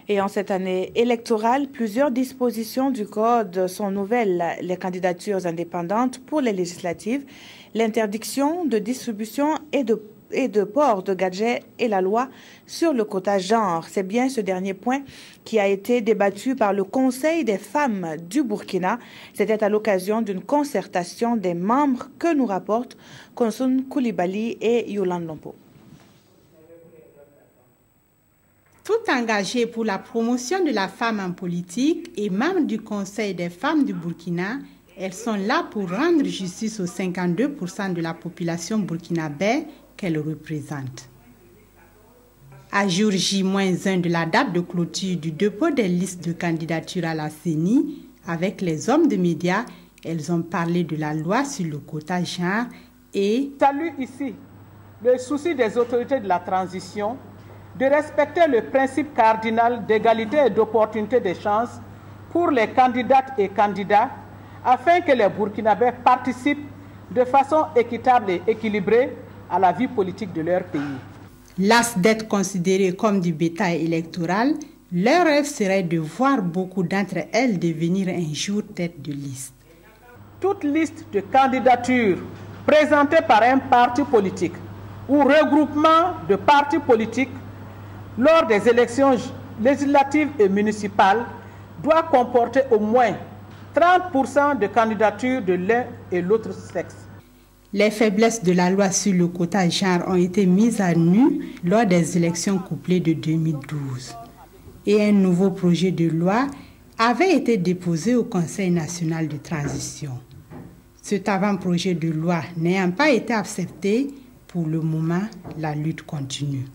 Et en cette année électorale, plusieurs dispositions du Code sont nouvelles. Les candidatures indépendantes pour les législatives, l'interdiction de distribution et de port de gadgets et la loi sur le quota genre. C'est bien ce dernier point qui a été débattu par le Conseil des femmes du Burkina. C'était à l'occasion d'une concertation des membres que nous rapportent Konsun Koulibaly et Yolande Lompo. Tout engagées pour la promotion de la femme en politique et membres du Conseil des femmes du Burkina, elles sont là pour rendre justice aux 52% de la population burkinabé qu'elles représentent. À jour J-1 de la date de clôture du dépôt des listes de candidature à la CENI, avec les hommes de médias, elles ont parlé de la loi sur le quota genre et salue ici le souci des autorités de la transition de respecter le principe cardinal d'égalité et d'opportunité des chances pour les candidates et candidats afin que les Burkinabés participent de façon équitable et équilibrée à la vie politique de leur pays. Las d'être considérées comme du bétail électoral, leur rêve serait de voir beaucoup d'entre elles devenir un jour tête de liste. Toute liste de candidature présentée par un parti politique ou regroupement de partis politiques lors des élections législatives et municipales doit comporter au moins 30% de candidatures de l'un et l'autre sexe. Les faiblesses de la loi sur le quota genre ont été mises à nu lors des élections couplées de 2012. Et un nouveau projet de loi avait été déposé au Conseil national de transition. Cet avant-projet de loi n'ayant pas été accepté, pour le moment, la lutte continue.